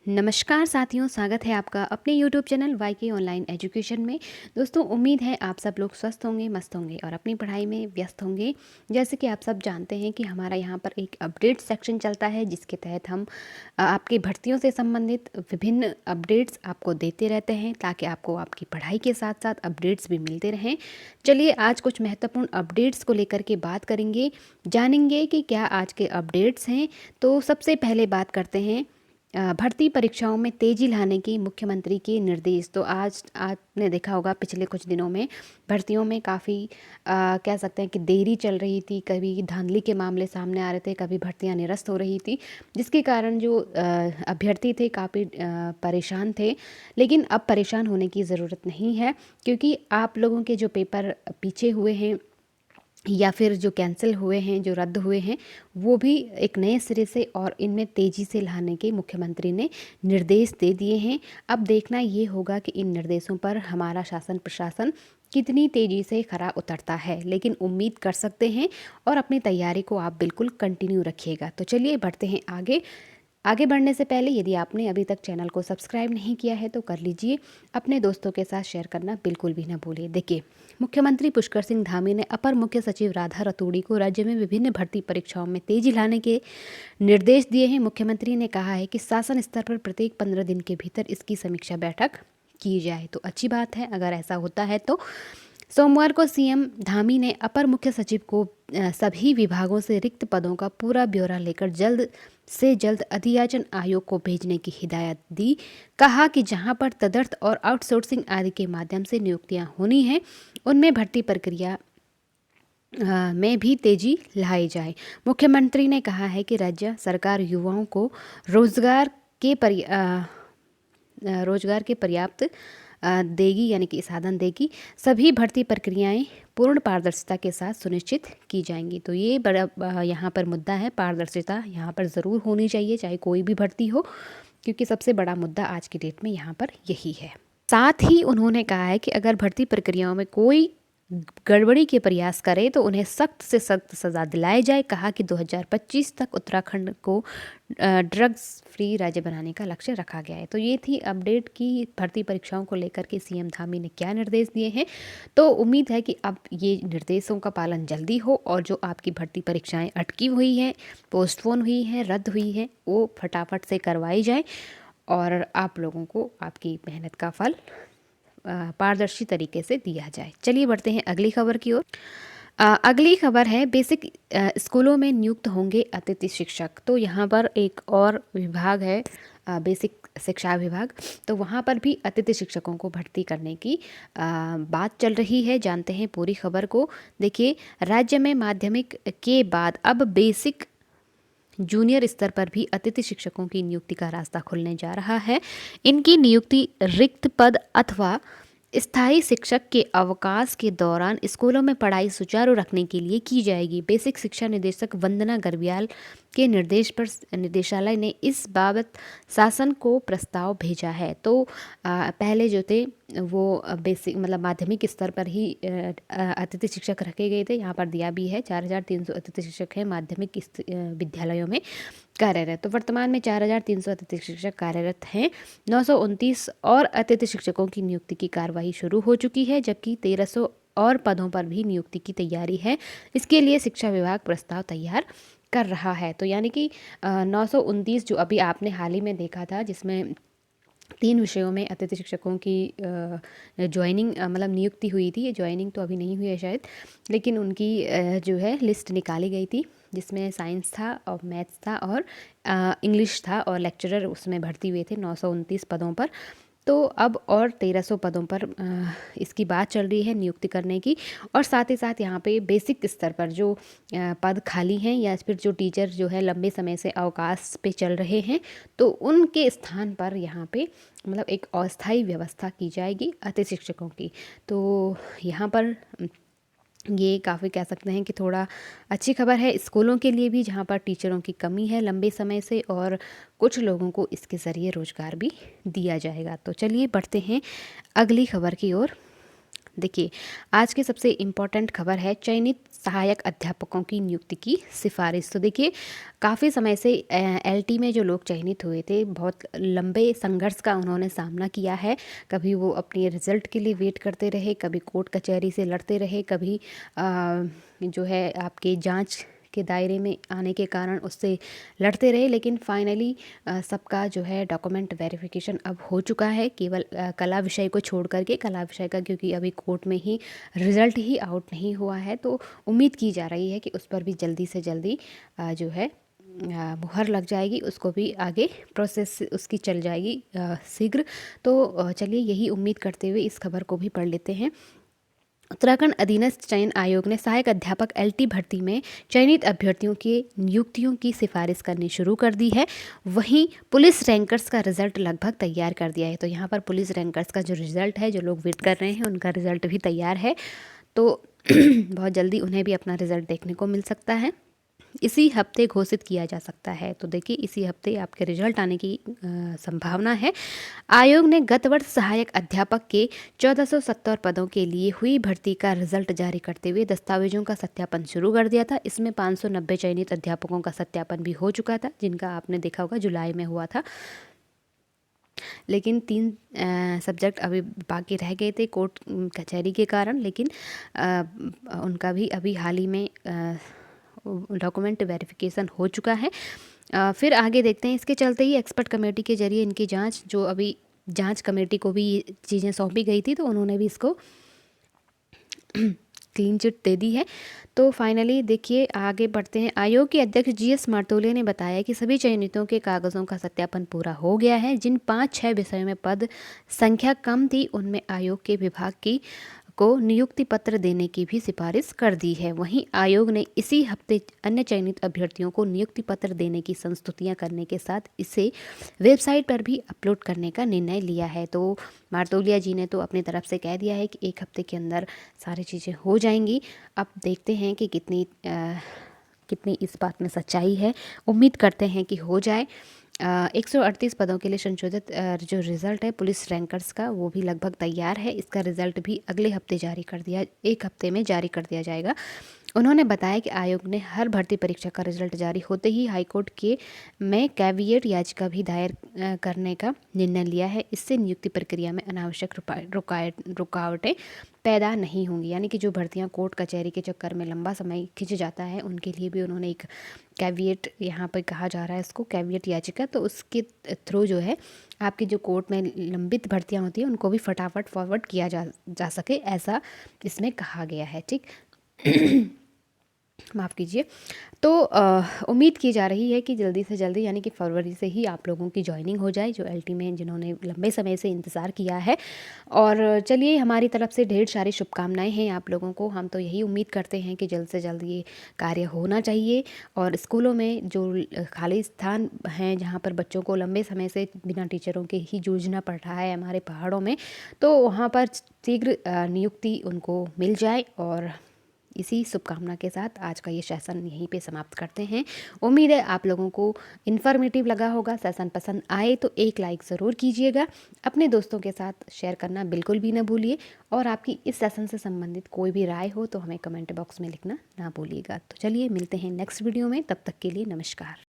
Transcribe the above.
नमस्कार साथियों, स्वागत है आपका अपने YouTube channel YK online education में। दोस्तों, उम्मीद है आप सब लोग स्वस्थ होंगे, मस्त होंगे और अपनी पढ़ाई में व्यस्त होंगे। जैसे कि आप सब जानते हैं कि हमारा यहाँ पर एक अपडेट सेक्शन चलता है, जिसके तहत हम आपकी भर्तियों से संबंधित विभिन्न अपडेट्स आपको देते रहते हैं, ताकि आपको आपकी पढ़ाई के साथ साथ अपडेट्स भी मिलते रहें। चलिए आज कुछ महत्वपूर्ण अपडेट्स को लेकर के बात करेंगे, जानेंगे कि क्या आज के अपडेट्स हैं। तो सबसे पहले बात करते हैं भर्ती परीक्षाओं में तेजी लाने की मुख्यमंत्री के निर्देश। तो आज आपने देखा होगा पिछले कुछ दिनों में भर्तियों में काफ़ी कह सकते हैं कि देरी चल रही थी, कभी धांधली के मामले सामने आ रहे थे, कभी भर्तियां निरस्त हो रही थी, जिसके कारण जो अभ्यर्थी थे काफ़ी परेशान थे। लेकिन अब परेशान होने की ज़रूरत नहीं है, क्योंकि आप लोगों के जो पेपर पीछे हुए हैं या फिर जो कैंसिल हुए हैं, जो रद्द हुए हैं, वो भी एक नए सिरे से और इनमें तेज़ी से लाने के मुख्यमंत्री ने निर्देश दे दिए हैं। अब देखना ये होगा कि इन निर्देशों पर हमारा शासन प्रशासन कितनी तेज़ी से खरा उतरता है, लेकिन उम्मीद कर सकते हैं और अपनी तैयारी को आप बिल्कुल कंटिन्यू रखिएगा। तो चलिए बढ़ते हैं आगे। आगे बढ़ने से पहले यदि आपने अभी तक चैनल को सब्सक्राइब नहीं किया है तो कर लीजिए, अपने दोस्तों के साथ शेयर करना बिल्कुल भी ना भूलिए। देखिए, मुख्यमंत्री पुष्कर सिंह धामी ने अपर मुख्य सचिव राधा रतूड़ी को राज्य में विभिन्न भर्ती परीक्षाओं में तेजी लाने के निर्देश दिए हैं। मुख्यमंत्री ने कहा है कि शासन स्तर पर प्रत्येक 15 दिन के भीतर इसकी समीक्षा बैठक की जाए। तो अच्छी बात है अगर ऐसा होता है तो। सोमवार को सीएम धामी ने अपर मुख्य सचिव को सभी विभागों से रिक्त पदों का पूरा ब्यौरा लेकर जल्द से जल्द अधियाचन आयोग को भेजने की हिदायत दी। कहा कि जहां पर तदर्थ और आउटसोर्सिंग आदि के माध्यम से नियुक्तियां होनी हैं, उनमें भर्ती प्रक्रिया में भी तेजी लाई जाए। मुख्यमंत्री ने कहा है कि राज्य सरकार युवाओं को रोजगार के पर्याप्त देगी, यानी कि साधन देगी। सभी भर्ती प्रक्रियाएं पूर्ण पारदर्शिता के साथ सुनिश्चित की जाएंगी। तो ये बड़ा यहाँ पर मुद्दा है, पारदर्शिता यहाँ पर ज़रूर होनी चाहिए, चाहे कोई भी भर्ती हो, क्योंकि सबसे बड़ा मुद्दा आज की डेट में यहाँ पर यही है। साथ ही उन्होंने कहा है कि अगर भर्ती प्रक्रियाओं में कोई गड़बड़ी के प्रयास करे तो उन्हें सख्त से सख्त सज़ा दिलाई जाए। कहा कि 2025 तक उत्तराखंड को ड्रग्स फ्री राज्य बनाने का लक्ष्य रखा गया है। तो ये थी अपडेट की भर्ती परीक्षाओं को लेकर के सीएम धामी ने क्या निर्देश दिए हैं। तो उम्मीद है कि अब ये निर्देशों का पालन जल्दी हो और जो आपकी भर्ती परीक्षाएं अटकी हुई हैं, पोस्टपोन हुई हैं, रद्द हुई हैं, वो फटाफट से करवाई जाए और आप लोगों को आपकी मेहनत का फल पारदर्शी तरीके से दिया जाए। चलिए बढ़ते हैं अगली खबर की ओर। अगली खबर है बेसिक स्कूलों में नियुक्त होंगे अतिथि शिक्षक। तो यहाँ पर एक और विभाग है, बेसिक शिक्षा विभाग। तो वहाँ पर भी अतिथि शिक्षकों को भर्ती करने की बात चल रही है। जानते हैं पूरी खबर को। देखिए, राज्य में माध्यमिक के बाद अब बेसिक जूनियर स्तर पर भी अतिथि शिक्षकों की नियुक्ति का रास्ता खुलने जा रहा है। इनकी नियुक्ति रिक्त पद अथवा स्थायी शिक्षक के अवकाश के दौरान स्कूलों में पढ़ाई सुचारू रखने के लिए की जाएगी। बेसिक शिक्षा निदेशक वंदना गर्ब्याल के निर्देश पर निदेशालय ने इस बाबत शासन को प्रस्ताव भेजा है। तो पहले जो थे वो बेसिक मतलब माध्यमिक स्तर पर ही अतिथि शिक्षक रखे गए थे। यहाँ पर दिया भी है 4300 अतिथि शिक्षक हैं माध्यमिक विद्यालयों में कार्यरत। तो वर्तमान में 4300 अतिथि शिक्षक कार्यरत हैं। 929 और अतिथि शिक्षकों की नियुक्ति की कार्यवाही शुरू हो चुकी है, जबकि 1300 और पदों पर भी नियुक्ति की तैयारी है। इसके लिए शिक्षा विभाग प्रस्ताव तैयार कर रहा है। तो यानी कि 929 जो अभी आपने हाल ही में देखा था, जिसमें 3 विषयों में अतिथि शिक्षकों की ज्वाइनिंग मतलब नियुक्ति हुई थी। ये ज्वाइनिंग तो अभी नहीं हुई है शायद, लेकिन उनकी जो है लिस्ट निकाली गई थी, जिसमें साइंस था और मैथ्स था और इंग्लिश था और लेक्चरर उसमें भर्ती हुए थे 929 पदों पर। तो अब और 1300 पदों पर इसकी बात चल रही है नियुक्ति करने की। और साथ ही साथ यहाँ पे बेसिक स्तर पर जो पद खाली हैं या फिर जो टीचर जो है लंबे समय से अवकाश पे चल रहे हैं, तो उनके स्थान पर यहाँ पे मतलब एक अस्थायी व्यवस्था की जाएगी अतिथि शिक्षकों की। तो यहाँ पर ये काफ़ी कह सकते हैं कि थोड़ा अच्छी खबर है स्कूलों के लिए भी, जहाँ पर टीचरों की कमी है लंबे समय से, और कुछ लोगों को इसके ज़रिए रोज़गार भी दिया जाएगा। तो चलिए बढ़ते हैं अगली खबर की ओर। देखिए, आज की सबसे इम्पोर्टेंट खबर है चयनित सहायक अध्यापकों की नियुक्ति की सिफारिश। तो देखिए, काफ़ी समय से एलटी में जो लोग चयनित हुए थे, बहुत लंबे संघर्ष का उन्होंने सामना किया है। कभी वो अपने रिजल्ट के लिए वेट करते रहे, कभी कोर्ट कचहरी से लड़ते रहे, कभी जो है आपके जांच के दायरे में आने के कारण उससे लड़ते रहे, लेकिन फाइनली सबका जो है डॉक्यूमेंट वेरिफिकेशन अब हो चुका है। केवल कला विषय को छोड़ करके, कला विषय का क्योंकि अभी कोर्ट में ही रिज़ल्ट ही आउट नहीं हुआ है, तो उम्मीद की जा रही है कि उस पर भी जल्दी से जल्दी जो है मुहर लग जाएगी, उसको भी आगे प्रोसेस उसकी चल जाएगी शीघ्र। तो चलिए यही उम्मीद करते हुए इस खबर को भी पढ़ लेते हैं। उत्तराखंड अधीनस्थ चयन आयोग ने सहायक अध्यापक एलटी भर्ती में चयनित अभ्यर्थियों की नियुक्तियों की सिफारिश करनी शुरू कर दी है। वहीं पुलिस रैंकर्स का रिजल्ट लगभग तैयार कर दिया है। तो यहाँ पर पुलिस रैंकर्स का जो रिजल्ट है, जो लोग वेट कर रहे हैं, उनका रिजल्ट भी तैयार है। तो बहुत जल्दी उन्हें भी अपना रिजल्ट देखने को मिल सकता है। इसी हफ्ते घोषित किया जा सकता है। तो देखिए, इसी हफ्ते आपके रिजल्ट आने की संभावना है। आयोग ने गत वर्ष सहायक अध्यापक के 1470 पदों के लिए हुई भर्ती का रिजल्ट जारी करते हुए दस्तावेजों का सत्यापन शुरू कर दिया था। इसमें 590 चयनित अध्यापकों का सत्यापन भी हो चुका था, जिनका आपने देखा होगा जुलाई में हुआ था। लेकिन 3 सब्जेक्ट अभी बाकी रह गए थे कोर्ट कचहरी के कारण, लेकिन उनका भी अभी हाल ही में डॉक्यूमेंट वेरिफिकेशन हो चुका है। फिर आगे देखते हैं। इसके चलते ही एक्सपर्ट कमेटी के जरिए इनकी जांच, जो अभी जांच कमेटी को भी ये चीज़ें सौंपी गई थी, तो उन्होंने भी इसको क्लीन चिट दे दी है। तो फाइनली देखिए, आगे बढ़ते हैं। आयोग के अध्यक्ष जीएस मार्तोले ने बताया कि सभी चयनितों के कागज़ों का सत्यापन पूरा हो गया है। जिन 5-6 विषयों में पद संख्या कम थी, उनमें आयोग के विभाग की को नियुक्ति पत्र देने की भी सिफारिश कर दी है। वहीं आयोग ने इसी हफ्ते अन्य चयनित अभ्यर्थियों को नियुक्ति पत्र देने की संस्तुतियां करने के साथ इसे वेबसाइट पर भी अपलोड करने का निर्णय लिया है। तो मार्तोलिया जी ने तो अपनी तरफ से कह दिया है कि 1 हफ्ते के अंदर सारी चीज़ें हो जाएंगी। अब देखते हैं कि कितनी इस बात में सच्चाई है। उम्मीद करते हैं कि हो जाए। 138 पदों के लिए संशोधित जो रिज़ल्ट है पुलिस रैंकर्स का, वो भी लगभग तैयार है। इसका रिज़ल्ट भी अगले हफ्ते जारी कर दिया 1 हफ्ते में जारी कर दिया जाएगा। उन्होंने बताया कि आयोग ने हर भर्ती परीक्षा का रिजल्ट जारी होते ही हाईकोर्ट के में कैविएट याचिका भी दायर करने का निर्णय लिया है। इससे नियुक्ति प्रक्रिया में अनावश्यक रुकावटें पैदा नहीं होंगी। यानी कि जो भर्तियां कोर्ट कचहरी के चक्कर में लंबा समय खिंच जाता है, उनके लिए भी उन्होंने एक कैविएट, यहाँ पर कहा जा रहा है इसको कैविएट याचिका, तो उसके थ्रू जो है आपकी जो कोर्ट में लंबित भर्तियां होती हैं, उनको भी फटाफट फॉरवर्ड किया जा सके, ऐसा इसमें कहा गया है। ठीक माफ़ कीजिए। तो उम्मीद की जा रही है कि जल्दी से जल्दी, यानी कि फरवरी से ही आप लोगों की जॉइनिंग हो जाए, जो एलटी में जिन्होंने लंबे समय से इंतज़ार किया है। और चलिए, हमारी तरफ से ढेर सारी शुभकामनाएं हैं आप लोगों को। हम तो यही उम्मीद करते हैं कि जल्द से जल्द ये कार्य होना चाहिए। और स्कूलों में जो खाली स्थान हैं, जहाँ पर बच्चों को लंबे समय से बिना टीचरों के ही जूझना पड़ रहा है हमारे पहाड़ों में, तो वहाँ पर शीघ्र नियुक्ति उनको मिल जाए। और इसी शुभकामना के साथ आज का ये सेशन यहीं पे समाप्त करते हैं। उम्मीद है आप लोगों को इन्फॉर्मेटिव लगा होगा। सेशन पसंद आए तो एक लाइक ज़रूर कीजिएगा। अपने दोस्तों के साथ शेयर करना बिल्कुल भी ना भूलिए। और आपकी इस सेशन से संबंधित कोई भी राय हो तो हमें कमेंट बॉक्स में लिखना ना भूलिएगा। तो चलिए, मिलते हैं नेक्स्ट वीडियो में। तब तक के लिए नमस्कार।